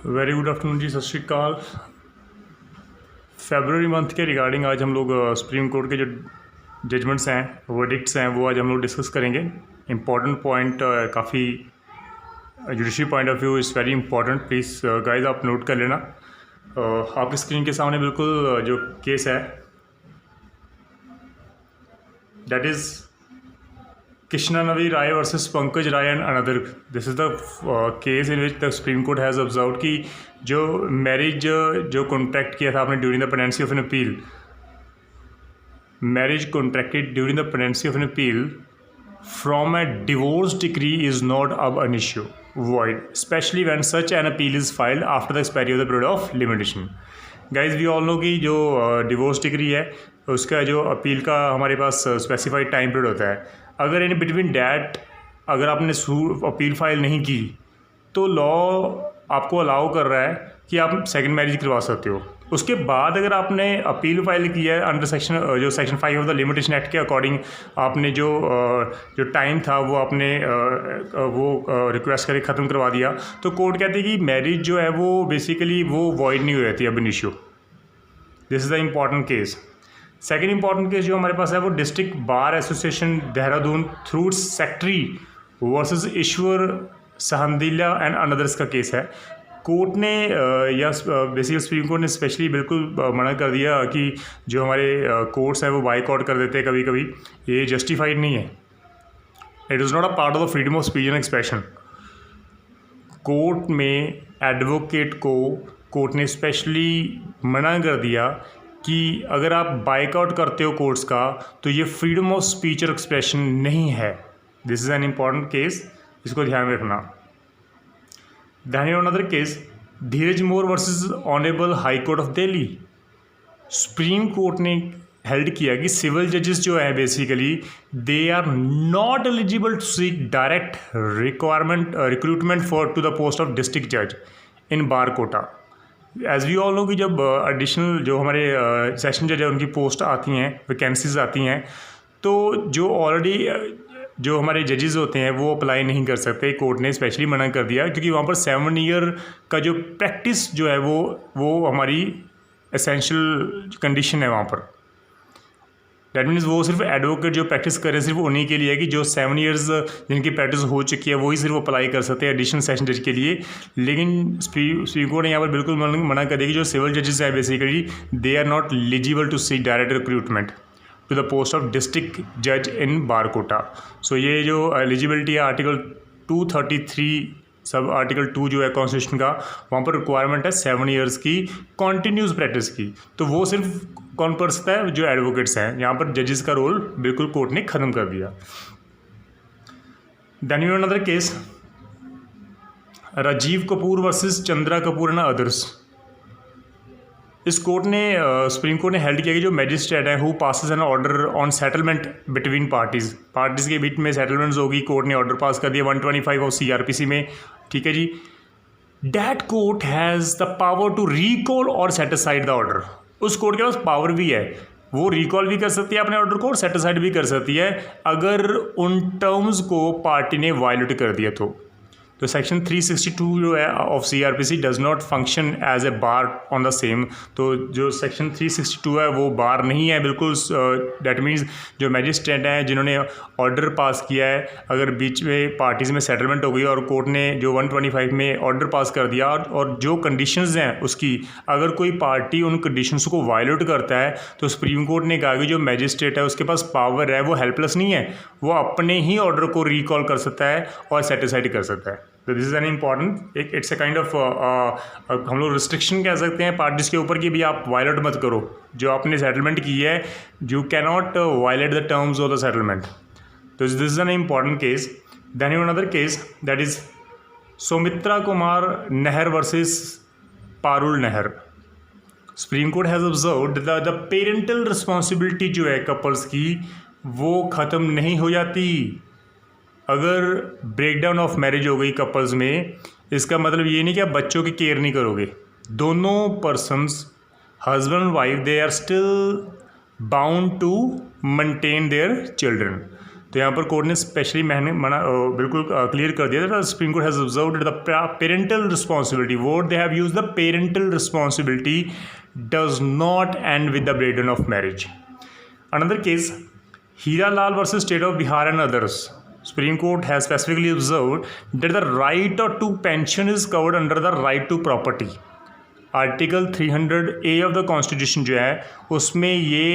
Very good afternoon जी, सत श्री अकाल। February month के रिगार्डिंग आज हम लोग सुप्रीम कोर्ट के जो जजमेंट्स हैं, वर्डिक्ट्स हैं, वो आज हम लोग डिस्कस करेंगे। इम्पॉर्टेंट पॉइंट, काफ़ी judiciary point of view is very important. Please guys आप नोट कर लेना। आपकी स्क्रीन के सामने बिल्कुल जो केस है that is Krishna Navi Rai versus Pankaj Rai and another. This is the case in which the Supreme Court has observed कि जो मैरिज जो कॉन्ट्रैक्ट किया था आपने during the pendency of an appeal, marriage contracted during the pendency of an appeal from a divorce decree is not अब an issue void, especially when such an appeal is filed after the expiry of the period of limitation. Guys we all know कि जो divorce decree है उसका जो appeal का हमारे पास specified time period होता है। अगर इन बिटवीन डैट अगर आपने अपील फाइल नहीं की तो लॉ आपको अलाउ कर रहा है कि आप सेकंड मैरिज करवा सकते हो। उसके बाद अगर आपने अपील फाइल किया है under section 5 of the limitation act के अकॉर्डिंग, आपने जो टाइम था वो आपने रिक्वेस्ट करके ख़त्म करवा दिया, तो कोर्ट कहती है कि मैरिज जो है वो बेसिकली वो वॉइड नहीं हो जाती अब an issue. This is the important case. Second important case जो हमारे पास है वो district bar association Dehradun through secretary versus Ishwar Sahandila and others का केस है। कोर्ट ने या बेसिकली सुप्रीम कोर्ट ने स्पेशली बिल्कुल मना कर दिया कि जो हमारे कोर्ट्स हैं वो बाइकआउट कर देते हैं कभी कभी, ये जस्टिफाइड नहीं है। It is not a part of the freedom of speech and expression. Court में एडवोकेट को कोर्ट ने स्पेशली मना कर दिया कि अगर आप बाइकआउट करते हो कोर्ट्स का तो ये फ्रीडम ऑफ स्पीच और एक्सप्रेशन नहीं है। This is an important case, इसको ध्यान में रखना। Then another case Dheeraj Mor versus honourable high court of Delhi. Supreme court ने हेल्ड किया कि सिविल जजेस जो है basically they are not eligible to seek direct recruitment for to the post of district जज in bar quota. As we all know कि जब additional जो हमारे सेशन जज है उनकी पोस्ट आती हैं, वैकेंसीज आती हैं, तो जो ऑलरेडी जो हमारे जजेस होते हैं वो अप्लाई नहीं कर सकते। कोर्ट ने स्पेशली मना कर दिया क्योंकि वहाँ पर 7 ईयर का जो प्रैक्टिस जो है वो हमारी एसेंशियल कंडीशन है वहाँ पर। दैट मीन्स वो सिर्फ एडवोकेट जो प्रैक्टिस कर रहे हैं सिर्फ उन्हीं के लिए है कि जो 7 ईयर्स जिनकी प्रैक्टिस हो चुकी है वही सिर्फ अप्लाई कर सकते हैं एडिशनल सेशन जज के लिए। लेकिन सुप्रीम कोर्ट ने यहाँ पर बिल्कुल मना कर दिया कि जो सिविल जजेस हैं basically they are not eligible to seek direct recruitment to the post of district जज इन बार कोटा। सो ये जो एलिजिबिलिटी है आर्टिकल 233 सब आर्टिकल 2 जो है कॉन्स्टिट्यूशन का, वहाँ पर रिक्वायरमेंट है 7 ईयर्स की कॉन्टीन्यूस प्रैक्टिस की। तो वो सिर्फ कौन कर सकता है? जो एडवोकेट्स हैं। यहाँ पर जजेस का रोल बिल्कुल कोर्ट ने ख़त्म कर दिया। Then you another case Rajiv Kapoor versus Chandra Kapoor and others. इस कोर्ट ने सुप्रीम कोर्ट ने हेल्ड किया कि जो मैजिस्ट्रेट है who passes an order on settlement between parties के बीच में सेटलमेंट्स होगी, कोर्ट ने ऑर्डर पास कर दिया 125 ऑफ CRPC में, ठीक है जी। That court has the power to recall और सेट असाइड द ऑर्डर। उस कोर्ट के पास पावर भी है, वो रिकॉल भी कर सकती है अपने ऑर्डर को और सेट असाइड भी कर सकती है अगर उन टर्म्स को पार्टी ने वायलेट कर दिया तो सेक्शन 362 जो है of CRPC does not function as a bar on the same. तो जो सेक्शन 362 है वो बार नहीं है बिल्कुल। डैट मीन्स जो मैजिस्ट्रेट हैं जिन्होंने ऑर्डर पास किया है, अगर बीच में पार्टीज़ में सेटलमेंट हो गई और कोर्ट ने जो 125 में ऑर्डर पास कर दिया और जो कंडीशंस हैं उसकी अगर कोई पार्टी उन कंडीशंस को वायलेट करता है तो सुप्रीम कोर्ट ने कहा कि जो मैजिस्ट्रेट है उसके पास पावर है, वो हेल्पलेस नहीं है, वो अपने ही ऑर्डर को रिकॉल कर सकता है और सेटिसाइड कर सकता है। तो this is an important it's a kind of हम लोग रिस्ट्रिक्शन कह सकते हैं पार्टीज़ के ऊपर कि भी आप वायलेट मत करो, जो आपने सेटलमेंट की है you can not violate the terms of the settlement. तो this is an important case. Then you another case that is Saumitra Kumar Nahar versus Parul Nahar. Supreme court has observed the parental responsibility जो है कपल्स की वो ख़त्म नहीं हो जाती अगर ब्रेकडाउन ऑफ मैरिज हो गई कपल्स में। इसका मतलब ये नहीं कि आप बच्चों की केयर नहीं करोगे। दोनों persons husband and wife they are still bound to maintain their children. तो यहाँ पर कोर्ट ने स्पेशली बिल्कुल क्लियर कर दिया था, Supreme court has observed the parental responsibility, word they have used, the parental responsibility does not end with the burden of marriage. Another case, Hira Lal versus state of Bihar and others, Supreme Court has specifically observed that the right to pension is covered under the right to property. Article 300A of the constitution जो है उसमें ये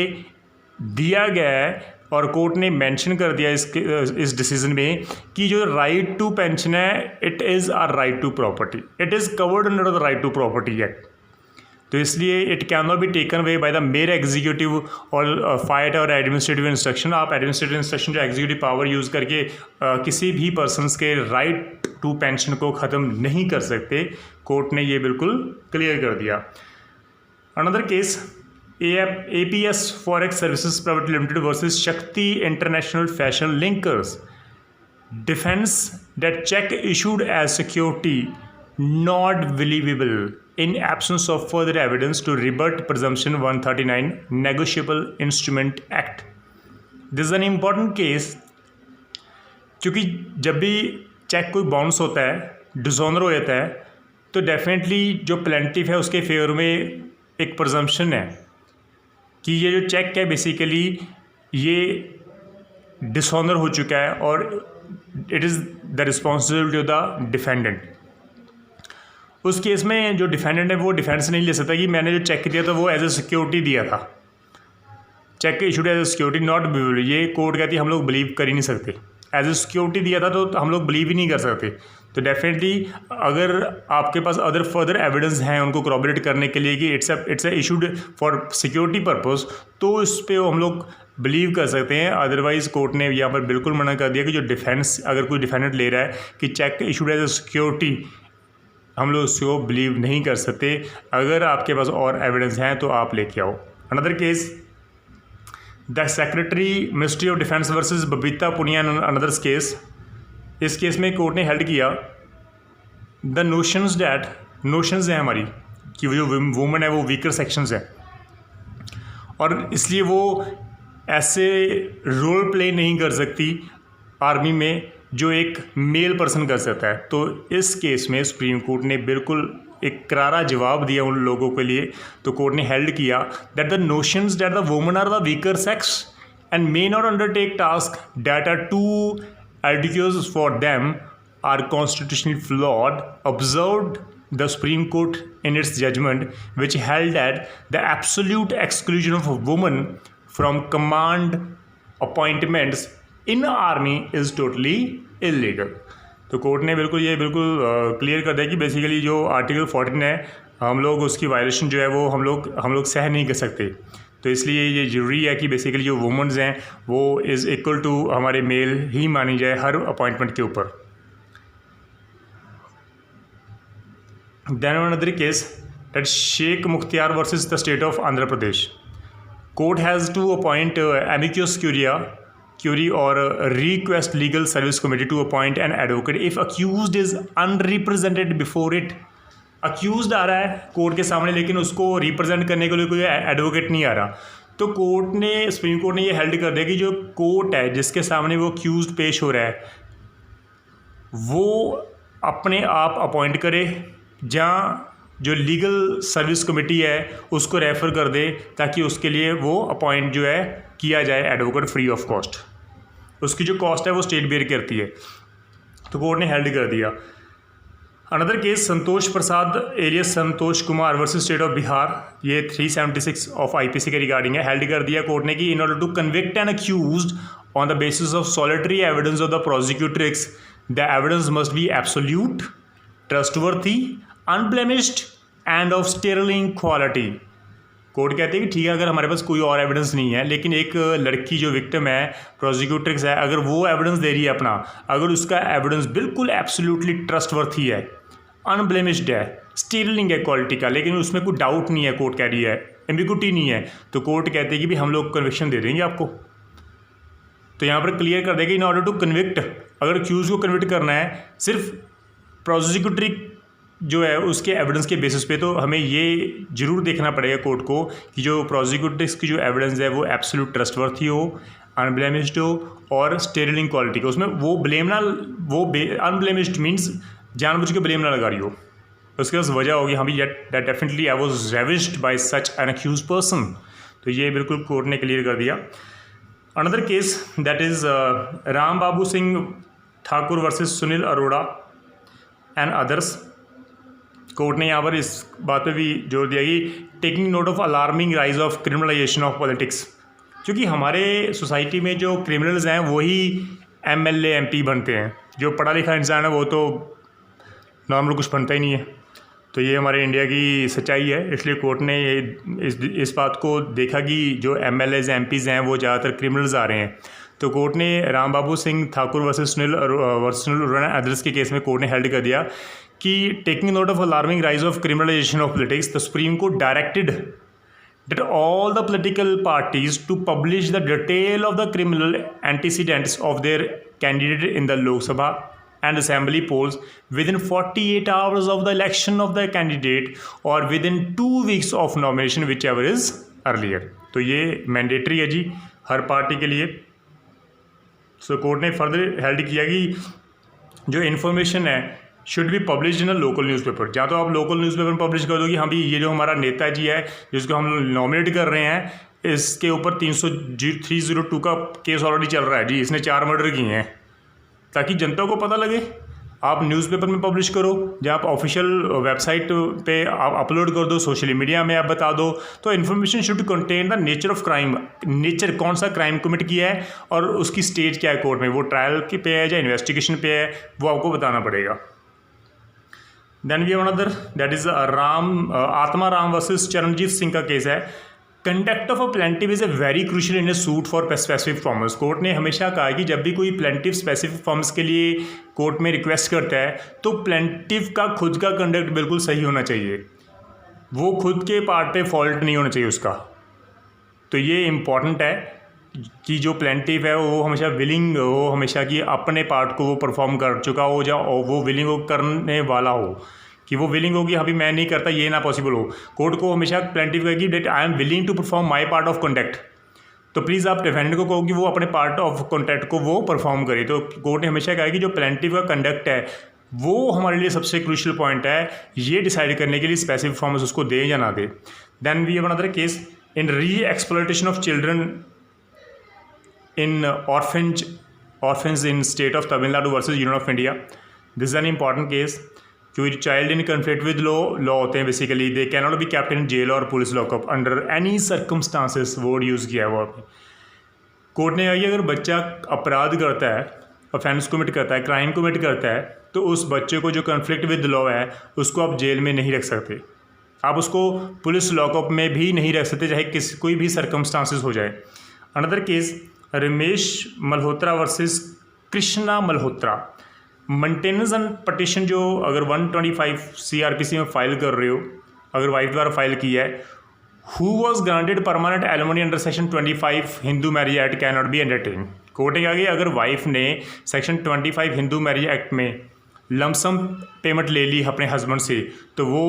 दिया गया है और court ने mention कर दिया इस डिसीजन में कि जो राइट टू पेंशन है it is a right to property, it is covered under the right to property act. तो इसलिए it can not be taken away by the mayor executive और फाइट और एडमिनिस्ट्रेटिव इंस्ट्रक्शन। आप administrative instruction जो executive power use करके किसी भी persons के राइट टू पेंशन को ख़त्म नहीं कर सकते। कोर्ट ने ये बिल्कुल क्लियर कर दिया। Another case, APS forex services private limited versus Shakti international fashion linkers, defence that cheque issued as security not believable in absence of further evidence to rebut presumption 139 negotiable instrument act. This is an important case क्योंकि जब भी check कोई bounce होता है, dishonour हो जाता है, तो डेफिनेटली जो प्लेंटिफ है उसके फेवर में एक प्रजम्पशन है कि ये जो चेक है बेसिकली ये डिसऑनर हो चुका है और it is the responsibility of the defendant. उस केस में जो डिफेंडेंट है वो डिफेंस नहीं ले सकता कि मैंने जो चेक दिया था वो एज ए सिक्योरिटी दिया था, check issued as a security not believable. ये कोर्ट कहती है हम लोग बिलीव कर ही नहीं सकते, एज ए सिक्योरिटी दिया था तो हम लोग बिलीव ही नहीं कर सकते। तो डेफिनेटली अगर आपके पास अदर फर्दर एविडेंस हैं उनको corroborate करने के लिए कि it's a issued for security purpose, तो इस पर हम लोग बिलीव कर सकते हैं। अदरवाइज़ कोर्ट ने यहाँ पर बिल्कुल मना कर दिया कि जो डिफेंस अगर कोई डिफेंडेंट ले रहा है कि check issued as a security, हम लोग उसको बिलीव नहीं कर सकते। अगर आपके पास और एविडेंस हैं तो आप लेके आओ। Another case, the secretary ministry of defence versus Babita Punia and another's case. इस केस में कोर्ट ने हेल्ड किया द नोशंस हैं हमारी कि वो जो वुमेन है वो वीकर सेक्शंस है और इसलिए वो ऐसे रोल प्ले नहीं कर सकती आर्मी में जो एक मेल पर्सन कर सकता है। तो इस केस में सुप्रीम कोर्ट ने बिल्कुल एक करारा जवाब दिया उन लोगों के लिए। तो कोर्ट ने हेल्ड किया that the notions that the women are the weaker sex and may not undertake task that are too arduous for them are constitutionally flawed, observed the Supreme Court in its judgment, which held that the absolute exclusion of a woman from command appointments in the army is totally illegal. तो court ने ये बिल्कुल clear कर दिया कि basically जो article 14 है हम लोग उसकी वायलेशन जो है वो हम लोग सह नहीं कर सकते। तो इसलिए ये ज़रूरी है कि बेसिकली जो वुमेन्स हैं वो इज़ इक्वल टू हमारे मेल ही मानी जाए हर अपॉइंटमेंट के ऊपर। Then another case that Sheikh Mukhtiyar versus the state of Andhra Pradesh, court has to appoint amicus curiae और request legal service committee to appoint an advocate if accused is unrepresented before it. Accused आ रहा है कोर्ट के सामने लेकिन उसको रिप्रेजेंट करने के लिए कोई एडवोकेट नहीं आ रहा। तो सुप्रीम कोर्ट ने ये हेल्ड कर दिया कि जो कोर्ट है जिसके सामने वो अक्यूज़ड पेश हो रहा है वो अपने आप अपॉइंट करे, जहाँ जो लीगल सर्विस कमेटी है उसको रेफ़र कर दे ताकि उसके लिए वो अपॉइंट जो है किया जाए एडवोकेट फ्री ऑफ कॉस्ट। उसकी जो कॉस्ट है वो स्टेट बेयर करती है। तो कोर्ट ने हेल्ड कर दिया। Another case, Santosh Prasad alias Santosh Kumar versus state of Bihar, ये 376 ऑफ IPC के रिगार्डिंग है। हेल्ड कर दिया कोर्ट ने कि in order to convict an accused on the basis of solitary evidence of the prosecutrix the evidence must be absolute, trustworthy, unblemished and of sterling quality. Court कहते हैं कि ठीक है अगर हमारे पास कोई और एविडेंस नहीं है लेकिन एक लड़की जो विक्टिम है प्रोसिक्यूट्रिक्स है अगर वो एविडेंस दे रही है अपना, अगर उसका एविडेंस बिल्कुल एब्सोल्युटली ट्रस्टवर्थी है, अनब्लेमिश्ड है, स्टेरलिंग है क्वालिटी का, लेकिन उसमें कोई डाउट नहीं है, कोर्ट कह रही है एम्बिग्यूटी नहीं है, तो कोर्ट कहते हैं कि भी हम लोग कन्विक्शन दे देंगे आपको। तो यहाँ पर क्लियर कर देगा इन ऑर्डर टू कन्विक्ट, अगर अक्यूज को कन्विक्ट करना है सिर्फ प्रोसिक्यूटरी जो है उसके एविडेंस के बेसिस पे, तो हमें ये जरूर देखना पड़ेगा कोर्ट को कि जो प्रोसिक्यूटर्स की जो एविडेंस है वो एब्सोल्यूट ट्रस्टवर्थी हो, अनब्लेमिश्ड हो और स्टेरिलिंग क्वालिटी का, उसमें वो ब्लेम ना, वो अनब्लेमिश्ड मीन्स जानबूझ के ब्लेम ना लगा रही हो, उसके पास वजह होगी, हाँ भी that definitely I was ravished by such an accuse person. तो ये बिल्कुल कोर्ट ने क्लियर कर दिया। Another case that is Ram Babu Singh Thakur versus Sunil Arora and others. Court ने यहाँ पर इस बात पे भी जोर दिया कि taking note of alarming rise of criminalisation of politics, क्योंकि हमारे सोसाइटी में जो क्रिमिनल्स हैं वही MLA MP बनते हैं, जो पढ़ा लिखा इंसान है वो तो नॉर्मल कुछ बनता ही नहीं है। तो ये हमारे इंडिया की सच्चाई है, इसलिए कोर्ट ने इस बात को देखा कि जो MLAs MPs हैं वो ज़्यादातर क्रिमिनल्स आ रहे हैं। तो कोर्ट ने राम बाबू सिंह ठाकुर वर्सेस सुनील अरोड़ा अदर्स के केस में कोर्ट ने हेल्ड कर दिया कि taking note of alarming rise of criminalisation of politics, the supreme court directed that all the political parties to publish the detail of the criminal antecedents of their candidate in the Lok Sabha and Assembly polls within 48 hours of the election of the candidate or within 2 weeks of nomination, whichever is earlier। तो ये mandatory है जी हर party के लिए। सो court ने further held किया कि जो information है should be publish in a local newspaper. जहाँ तो आप लोकल न्यूज़पेपर में पब्लिश कर दो कि हाँ भी ये जो हमारा नेता जी है जिसको हम नॉमिनेट कर रहे हैं, इसके ऊपर 302 का केस ऑलरेडी चल रहा है जी, इसने 4 मर्डर किए हैं, ताकि जनता को पता लगे। आप न्यूज़पेपर में पब्लिश करो, जहाँ आप ऑफिशियल वेबसाइट पे आप अपलोड कर दो, सोशल मीडिया में आप बता दो। तो information should contain the nature of crime, nature कौन सा क्राइम कमिट किया है और उसकी स्टेज क्या है कोर्ट में, वो ट्रायल के पे है या इन्वेस्टिगेशन पे है, वो आपको बताना पड़ेगा। Then we have another that is Atma Ram versus Charanjit Singh का केस है। Conduct of a plaintiff is a very crucial in a suit for specific formers. Court ने हमेशा कहा कि जब भी कोई प्लेंटिव स्पेसिफिक फॉर्म्स के लिए कोर्ट में रिक्वेस्ट करता है तो प्लेंटिव का खुद का कंडक्ट बिल्कुल सही होना चाहिए, वो खुद के पार्ट पे फॉल्ट नहीं होना चाहिए उसका। तो ये इम्पॉर्टेंट है कि जो प्लेंटिव है वो हमेशा विलिंग हो, हमेशा कि अपने पार्ट को वो परफॉर्म कर चुका हो, या वो विलिंग हो करने वाला हो, कि वो विलिंग हो कि अभी मैं नहीं करता, ये ना पॉसिबल हो। कोर्ट को हमेशा प्लेंटिव कहेगी that I am willing to perform my part of conduct. तो प्लीज़ आप डिफेंडेंट को कहो कि वो अपने पार्ट ऑफ कंडक्ट को वो परफॉर्म करे। तो कोर्ट ने हमेशा कहा कि जो प्लेंटिव का कंडक्ट है वो हमारे लिए सबसे क्रूशियल पॉइंट है, ये डिसाइड करने के लिए स्पेसिफिक फॉर्म्स उसको दे या ना दे। Then we have another case in re exploitation of children in orphans in state of Tamil Nadu versus Union of India। This is an important case क्योंकि child in conflict with law होते हैं basically, they can not be kept in jail और police lockup under any circumstances, word use किया है वो आपने। Court ने कहा कि अगर बच्चा अपराध करता है, ऑफेंस कमिट करता है, क्राइम कमिट करता है, तो उस बच्चे को जो कन्फ्लिक्ट विद लॉ है उसको आप जेल में नहीं रख सकते, आप उसको पुलिस लॉकअप में भी नहीं रख सकते, चाहे कोई भी सर्कमस्टांसेस हो जाए। Another case Ramesh Malhotra versus Krishna Malhotra. Maintenance and petition जो अगर 125 CRPC में फाइल कर रहे हो, अगर वाइफ द्वारा फाइल किया है, who was granted permanent alimony under section 25 Hindu marriage act can not be entertain. Court ने कहा कि अगर वाइफ ने सेक्शन 25 हिंदू मैरिज एक्ट में लमसम पेमेंट ले ली अपने हस्बैंड से, तो वो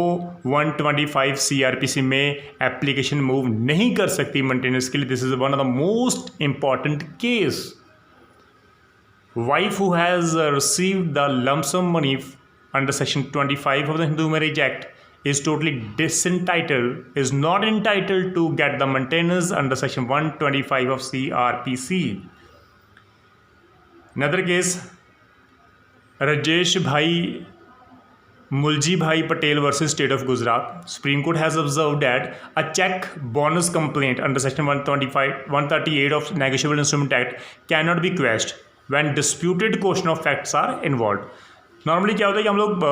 125 CRPC में एप्लीकेशन मूव नहीं कर सकती मेंटेनेंस के लिए। This is one of the most important case. Wife who has received the lump sum money under section 25 of the Hindu Marriage Act is totally disentitled, is not entitled to get the maintenance under section 125 of CRPC. Another case, Rajesh Bhai Mulji Bhai Patel versus State of Gujarat. Supreme Court has observed that a check bonus complaint under section 138 of Negotiable Instrument Act cannot be quashed when disputed question of facts are involved. Normally क्या होता है कि हम लोग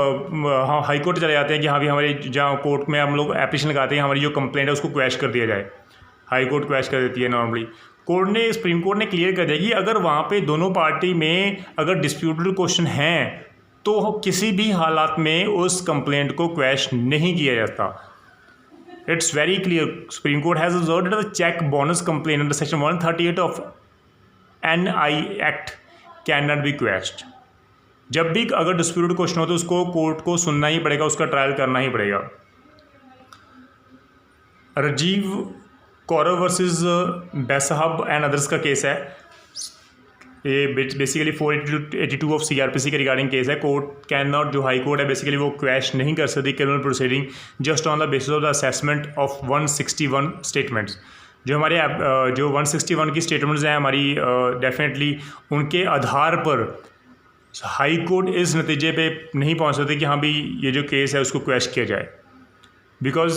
high court चले जाते हैं कि हाँ भी हमारे जहाँ कोर्ट में हम लोग एप्लीकेशन लगाते हैं, हमारी जो कंप्लेंट है उसको क्वैश कर दिया जाए, हाई कोर्ट क्वैश कर देती है नॉर्मली। सुप्रीम कोर्ट ने क्लियर कर दिया कि अगर वहाँ पे दोनों पार्टी में अगर डिस्प्यूटेड क्वेश्चन हैं तो किसी भी हालात में उस कंप्लेंट को क्वैश नहीं किया जाता। It's very clear. Supreme court has observed that the cheque bounce complaint under section 138 of NI act can not be quashed. जब भी अगर डिस्प्यूटेड क्वेश्चन हो तो उसको कोर्ट को सुनना ही पड़ेगा, उसका ट्रायल करना ही पड़ेगा। Rajiv Kaurav versus Baisaheb and others का केस है। ये बेसिकली 482 ऑफ CRPC के रिगार्डिंग केस है। कोर्ट कैन नॉट, जो हाई कोर्ट है बेसिकली वो क्वैश नहीं कर सकती criminal proceeding just on the basis of the assessment of 161 statements. जो हमारे जो 161 की स्टेटमेंट्स हैं हमारी, डेफिनेटली उनके आधार पर हाई कोर्ट इस नतीजे पे नहीं पहुंच सकती कि हाँ भी ये जो केस है उसको क्वैश किया जाए, बिकॉज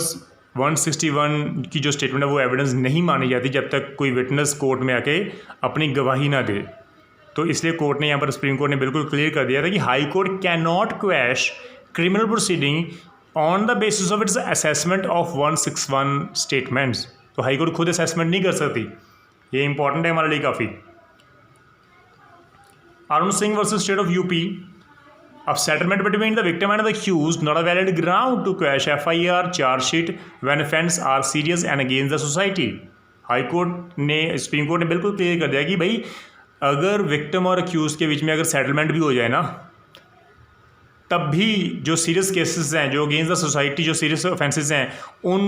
161 की जो स्टेटमेंट है वो एविडेंस नहीं मानी जाती जब तक कोई विटनेस कोर्ट में आके अपनी गवाही ना दे। तो इसलिए कोर्ट ने यहाँ पर, सुप्रीम कोर्ट ने बिल्कुल क्लियर कर दिया था कि high court can not quash criminal proceeding on the basis of its assessment of 161 statements. तो हाई कोर्ट खुद असेसमेंट नहीं कर सकती, ये इंपॉर्टेंट है हमारे लिए काफ़ी। Arun Singh versus State of UP, of settlement between the victim and the accused not a valid ground to quash FIR charge sheet when offences are serious and against the society। High court ने, Supreme court ने बिल्कुल clear कर दिया कि भाई अगर victim और accused के बीच में अगर सेटलमेंट भी हो जाए ना, तब भी जो सीरियस केसेस हैं, जो अगेंस्ट द सोसाइटी जो सीरियस ऑफेंसेस हैं, उन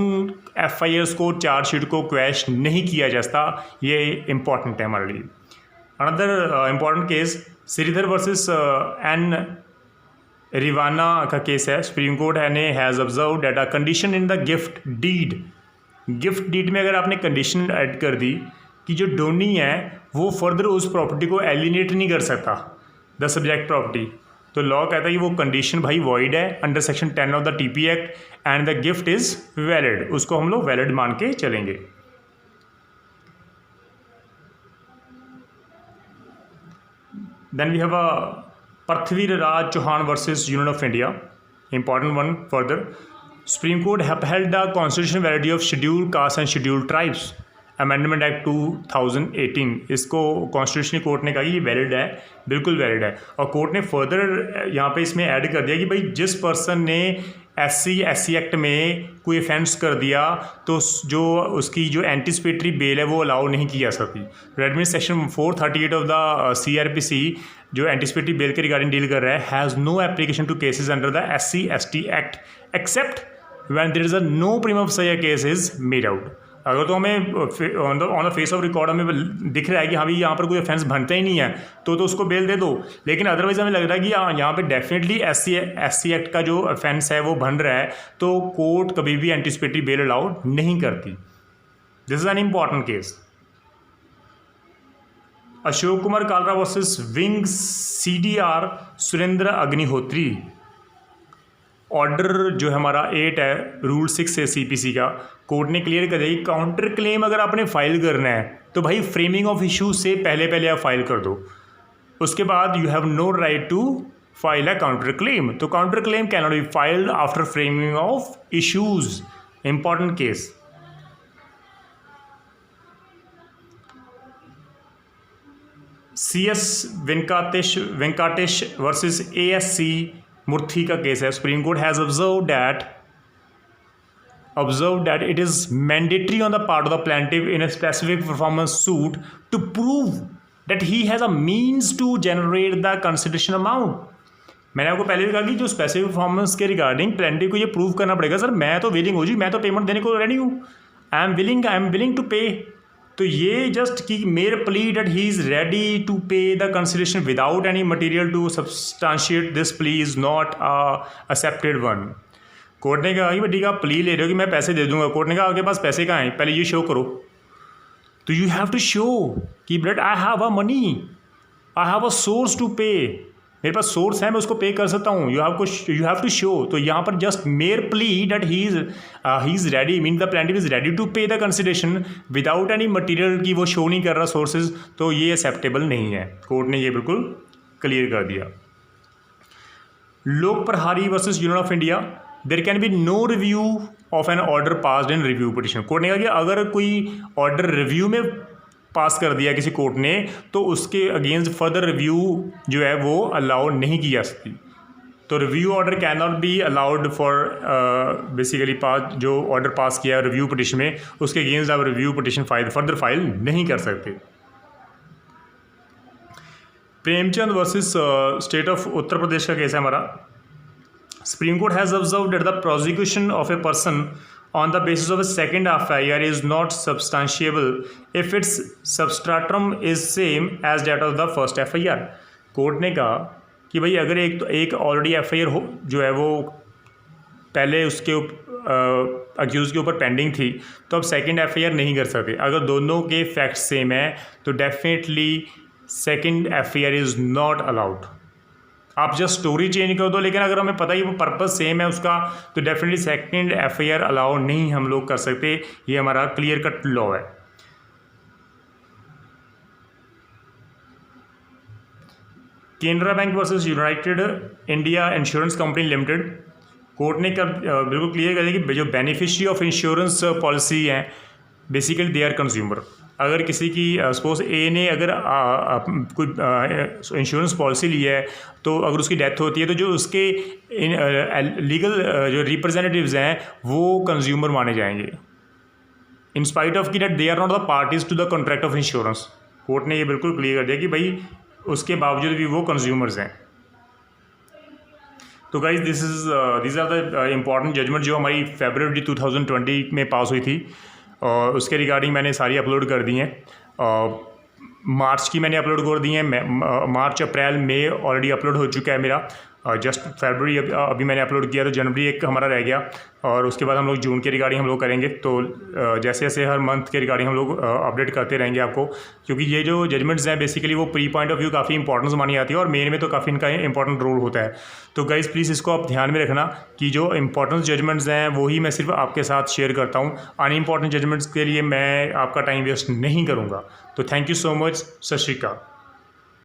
FIRs को, चार्जशीट को क्वैश नहीं किया जाता। ये इंपॉर्टेंट है हमारे लिए। Another important case Shridhar versus N Rivana का केस है। Supreme court has observe that a condition in the gift deed में अगर आपने कंडीशन ऐड कर दी कि जो डोनी है वो फर्दर उस प्रॉपर्टी को एलिनेट नहीं कर सकता, द सब्जेक्ट प्रॉपर्टी, तो लॉ कहता है कि वो कंडीशन भाई वॉइड है under section 10 of the TP act and the gift is valid. उसको हम लोग वैलिड मान के चलेंगे। Then we have a Prithvi Raj Chauhan versus Union of India, important one further। Supreme Court upheld the constitutional validity of Scheduled Castes and Scheduled Tribes Amendment Act 2018। इसको constitutional court ने कहा कि ये valid है, बिल्कुल valid है। और court ने फर्दर यहाँ पे इसमें ऐड कर दिया कि भाई जिस पर्सन ने SC एक्ट में कोई ऑफेंस कर दिया तो जो उसकी जो एंटिसिपेटरी बेल है वो अलाउ नहीं की जा सकती। That means section 438 of the CRPC जो एंटिसिपेटरी बेल के रिगार्डिंग डील कर रहा है, has no application to cases under the SC/ST act except when there is a no prima facie case is made out. अगर तो हमें on the face of record हमें दिख रहा है कि हाँ भाई यहाँ पर कोई ऑफेंस बनता ही नहीं है तो उसको बेल दे दो, लेकिन अदरवाइज हमें लग रहा है कि यहाँ पे डेफिनेटली SC एक्ट का जो ऑफेंस है वो बन रहा है, तो कोर्ट कभी भी एंटिसिपेटरी बेल अलाउड नहीं करती। This is an important case. Ashok Kumar Kalra versus wing CDR Surendra Agnihotri. Order जो हमारा 8 है रूल 6 से CPC का, कोर्ट ने क्लियर कर दिया कि काउंटर क्लेम अगर आपने फाइल करना है तो भाई फ्रेमिंग ऑफ इशू से पहले आप फाइल कर दो, उसके बाद you have no right to file a counter claim. तो counter claim can not be filed after framing of issues. Important case. CS Venkatesh versus ASC Murthy का केस है। Supreme court has observed that it is mandatory on the part of the plaintiff in a specific performance suit to prove that he has a means to generate the consideration amount। मैंने आपको पहले भी कहा कि जो specific performance के regarding plaintiff को ये प्रूव करना पड़ेगा, सर मैं तो विलिंग हो जी, मैं तो पेमेंट देने को रेडी हूँ, आई एम विलिंग टू पे। तो ये जस्ट कि मेरे plea that he is ready to pay the consideration without any material to substantiate this plea is not a accepted one. Court ने कहा कि भाई ठीक है आप प्ली ले रहे हो कि मैं पैसे दे दूंगा, कोर्ट ने कहा आपके पास पैसे कहाँ हैं, पहले ये शो करो। तो यू हैव टू शो कि ब्लड I have a money, I have a source to pay, मेरे पास सोर्स है मैं उसको पे कर सकता हूँ। You have to show. तो यहाँ पर just mere plea that he is ready, mean the plaintiff is ready to pay the consideration without any material की वो शो नहीं कर रहा सोर्सेज, तो ये एक्सेप्टेबल नहीं है। कोर्ट ने ये बिल्कुल क्लियर कर दिया। Lok Prahari versus union of India, there can be no review of an order passed in review petition. Court ने कहा कि अगर कोई ऑर्डर रिव्यू में पास कर दिया किसी कोर्ट ने तो उसके अगेंस्ट फर्दर रिव्यू जो है वो अलाउ नहीं की जा सकती। तो review order can not be allowed for basically pass जो ऑर्डर पास किया रिव्यू पिटिशन में, उसके अगेंस्ट आप रिव्यू पिटिशन फर्दर फाइल नहीं कर सकते। Premchand versus state of Uttar Pradesh का केस है हमारा। Supreme court has observed that the prosecution of a person on the basis of a second FIR is not substantiable if its substratum is same as that of the first FIR। Court ने कहा कि भाई अगर एक already FIR हो जो है वो पहले उसके अक्यूज़ के ऊपर पेंडिंग थी, तो अब सेकंड FIR नहीं कर सकते। अगर दोनों के फैक्ट सेम है तो definitely second FIR is not allowed. आप जस्ट स्टोरी चेंज कर दो, लेकिन अगर हमें पता ही वो पर्पस सेम है उसका, तो डेफिनेटली सेकंड FIR अलाउ नहीं हम लोग कर सकते। ये हमारा क्लियर कट लॉ है। Canara bank versus United India insurance company limited, court ने बिल्कुल क्लियर कर दिया कि जो बेनिफिशियरी ऑफ इंश्योरेंस पॉलिसी हैं बेसिकली दे आर कंज्यूमर। अगर किसी की सपोज ए ने अगर कोई इंश्योरेंस पॉलिसी ली है, तो अगर उसकी डेथ होती है तो जो उसके लीगल जो रिप्रेजेंटेटिव्स हैं वो कंज्यूमर माने जाएंगे, इन स्पाइट ऑफ की that they are not the parties to the contract of insurance. Court ने ये बिल्कुल क्लियर कर दिया कि भाई उसके बावजूद भी वो कंज्यूमर्स हैं। तो guys this are the important judgment जो हमारी फरवरी 2020 में पास हुई थी, और उसके रिगार्डिंग मैंने सारी अपलोड कर दी हैं। मार्च की मैंने अपलोड कर दी हैं, मार्च अप्रैल मई ऑलरेडी अपलोड हो चुका है मेरा, जस्ट फरवरी अभी मैंने अपलोड किया, तो जनवरी एक हमारा रह गया, और उसके बाद हम लोग जून के रिगार्डिंग हम लोग करेंगे। तो जैसे जैसे हर मंथ के रिगार्डिंग हम लोग अपडेट करते रहेंगे आपको, क्योंकि ये जो जजमेंट्स हैं बेसिकली वो प्री पॉइंट ऑफ व्यू काफ़ी इंपॉर्टेंस मानी जाती है, और मेन में तो काफ़ी इनका इंपॉर्टेंट रोल होता है। तो गाइज़ प्लीज़ इसको आप ध्यान में रखना कि जो इंपॉर्टेंट जजमेंट्स हैं वही मैं सिर्फ आपके साथ शेयर करता हूँ, अनइम्पॉर्टेंट जजमेंट्स के लिए मैं आपका टाइम वेस्ट नहीं करूँगा। तो थैंक यू सो मच, सत श्री अकाल।